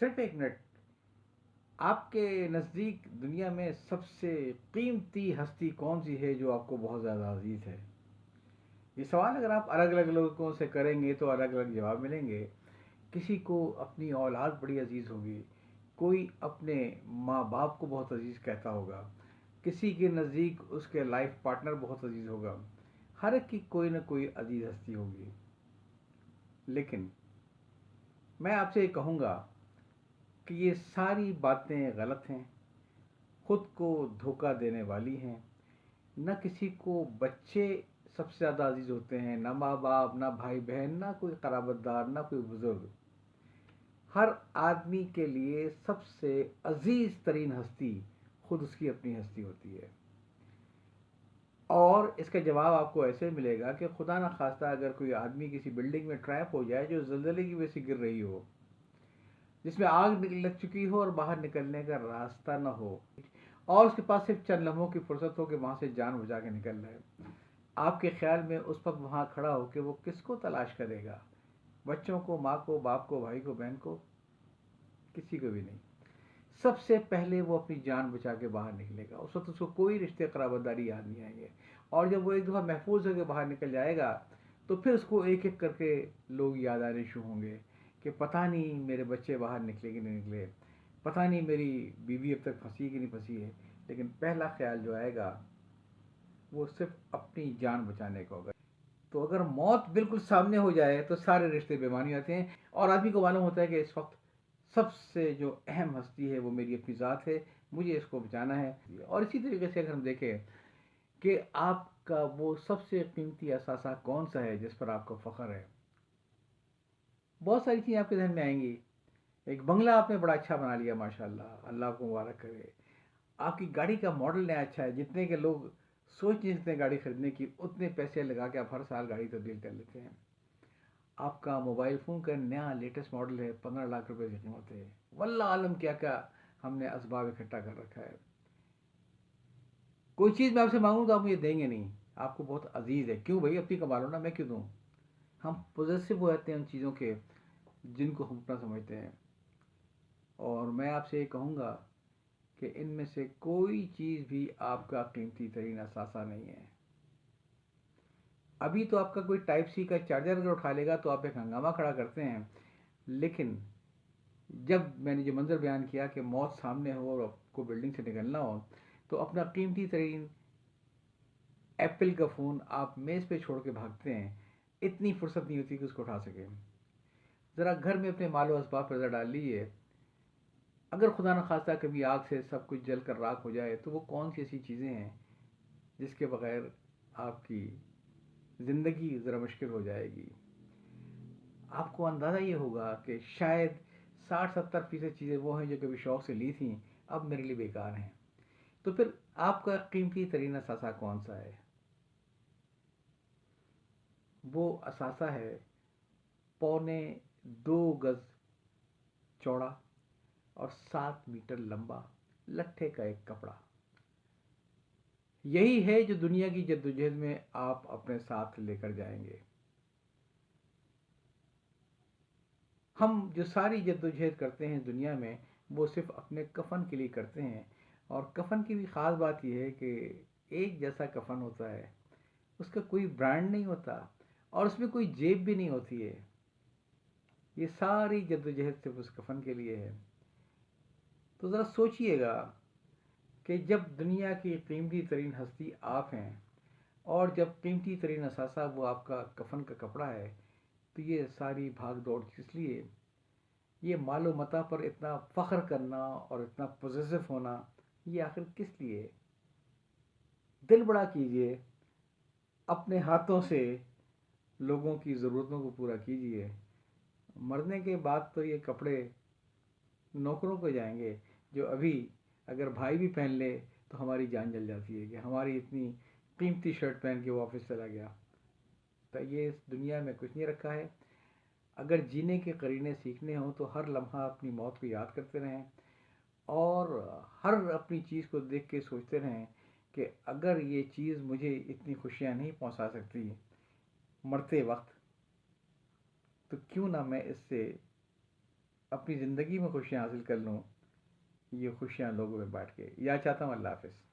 सिर्फ एक मिनट। आपके नज़दीक दुनिया में सबसे कीमती हस्ती कौन सी है जो आपको बहुत ज़्यादा अजीज है? ये सवाल अगर आप अलग अलग लोगों से करेंगे तो अलग अलग जवाब मिलेंगे। किसी को अपनी औलाद बड़ी अजीज होगी, कोई अपने माँ बाप को बहुत अजीज कहता होगा, किसी के नज़दीक उसके लाइफ पार्टनर बहुत अजीज होगा। हर एक की कोई ना कोई अजीज हस्ती होगी। लेकिन मैं आपसे ये कहूँगा कि ये सारी बातें गलत हैं, खुद को धोखा देने वाली हैं। न किसी को बच्चे सबसे ज़्यादा अजीज होते हैं, ना माँ बाप, ना भाई बहन, ना कोई क़राबतदार, ना कोई बुज़ुर्ग। हर आदमी के लिए सबसे अजीज तरीन हस्ती खुद उसकी अपनी हस्ती होती है। और इसका जवाब आपको ऐसे मिलेगा कि खुदा न खास्ता अगर कोई आदमी किसी बिल्डिंग में ट्रैप हो जाए जो जल्जले की वजह से गिर रही हो, जिसमें आग लग चुकी हो और बाहर निकलने का रास्ता न हो, और उसके पास सिर्फ चंद लम्हों की फुर्सत हो कि वहां से जान बचा के निकल रहे, आपके ख्याल में उस वक्त वहां खड़ा हो कि वो किसको तलाश करेगा? बच्चों को, माँ को, बाप को, भाई को, बहन को? किसी को भी नहीं। सबसे पहले वो अपनी जान बचा के बाहर निकलेगा। उस वक्त उसको कोई रिश्ते कराबतदारी याद नहीं आएंगे। और जब वो एक दफ़ा महफूज होकर बाहर निकल जाएगा तो फिर उसको एक एक करके लोग याद आने शुरू होंगे कि पता नहीं मेरे बच्चे बाहर निकले कि नहीं निकले, पता नहीं मेरी बीवी अब तक फंसी कि नहीं फंसी है। लेकिन पहला ख्याल जो आएगा वो सिर्फ अपनी जान बचाने का होगा। तो अगर मौत बिल्कुल सामने हो जाए तो सारे रिश्ते बेमानी आते हैं और आदमी को मालूम होता है कि इस वक्त सबसे जो अहम हस्ती है वो मेरी अपनी ज़ात है, मुझे इसको बचाना है। और इसी तरीके से अगर हम देखें कि आपका वो सबसे कीमती असासा कौन सा है जिस पर आपको फ़ख्र है, बहुत सारी चीज़ें आपके जहन में आएंगी। एक बंगला आपने बड़ा अच्छा बना लिया, माशाल्लाह, अल्लाह आपको मुबारक करे। आपकी गाड़ी का मॉडल नया अच्छा है, जितने के लोग सोच नहीं सकते गाड़ी खरीदने की, उतने पैसे लगा के आप हर साल गाड़ी तब्दील कर लेते हैं। आपका मोबाइल फ़ोन का नया लेटेस्ट मॉडल है, 15 लाख रुपए की कीमत है। वल्लाह आलम क्या क्या हमने असबाब इकट्ठा कर रखा है। कोई चीज़ मैं आपसे मांगूँ तो आप मुझे देंगे नहीं, आपको बहुत अजीज़ है। क्यों भाई, अपनी कमा लो ना, मैं क्यों दूँ? हम पोजेसिव हो जाते हैं उन चीज़ों के जिनको हम अपना समझते हैं। और मैं आपसे ये कहूँगा कि इनमें से कोई चीज़ भी आपका कीमती तरीन असासा नहीं है। अभी तो आपका कोई टाइप सी का चार्जर अगर उठा लेगा तो आप एक हंगामा खड़ा करते हैं। लेकिन जब मैंने जो मंजर बयान किया कि मौत सामने हो और आपको बिल्डिंग से निकलना हो, तो अपना कीमती तरीन एप्पल का फ़ोन आप मेज़ पे छोड़ के भागते हैं। इतनी फुर्सत नहीं होती कि उसको उठा सकें। ज़रा घर में अपने मालो असबाब पर नज़र डाल लीजिए। अगर खुदा न खास्ता कभी आग से सब कुछ जल कर राख हो जाए तो वो कौन सी ऐसी चीज़ें हैं जिसके बगैर आपकी ज़िंदगी ज़रा मुश्किल हो जाएगी। आपको अंदाज़ा ये होगा कि शायद 60-70% चीज़ें वो हैं जो कभी शौक़ से ली थी, अब मेरे लिए बेकार हैं। तो फिर आपका कीमती तरीन असासा कौन सा है? वो असासा है पौने 2 गज चौड़ा और 7 मीटर लंबा लट्ठे का एक कपड़ा। यही है जो दुनिया की जद्दोजहद में आप अपने साथ लेकर जाएंगे। हम जो सारी जद्दोजहद करते हैं दुनिया में, वो सिर्फ अपने कफन के लिए करते हैं। और कफन की भी ख़ास बात यह है कि एक जैसा कफन होता है, उसका कोई ब्रांड नहीं होता और उसमें कोई जेब भी नहीं होती है। ये सारी जद्दोजहद सिर्फ उस कफन के लिए है। तो ज़रा सोचिएगा कि जब दुनिया की कीमती तरीन हस्ती आप हैं और जब कीमती तरीन असासा वो आपका कफन का कपड़ा है, तो ये सारी भाग दौड़ किस लिए? ये मालो मता पर इतना फ़ख्र करना और इतना पोजेसिव होना, ये आखिर किस लिए? दिल बड़ा कीजिए, अपने हाथों से लोगों की ज़रूरतों को पूरा कीजिए। मरने के बाद तो ये कपड़े नौकरों को जाएंगे, जो अभी अगर भाई भी पहन ले तो हमारी जान जल जाती है कि हमारी इतनी कीमती शर्ट पहन के वो ऑफिस चला गया। तो ये इस दुनिया में कुछ नहीं रखा है। अगर जीने के करीने सीखने हों तो हर लम्हा अपनी मौत को याद करते रहें और हर अपनी चीज़ को देख के सोचते रहें कि अगर ये चीज़ मुझे इतनी खुशियाँ नहीं पहुंचा सकती मरते वक्त, तो क्यों ना मैं इससे اپنی زندگی میں خوشیاں حاصل کر لوں، یہ خوشیاں لوگوں میں بانٹ کے. یا چاہتا ہوں. اللہ حافظ.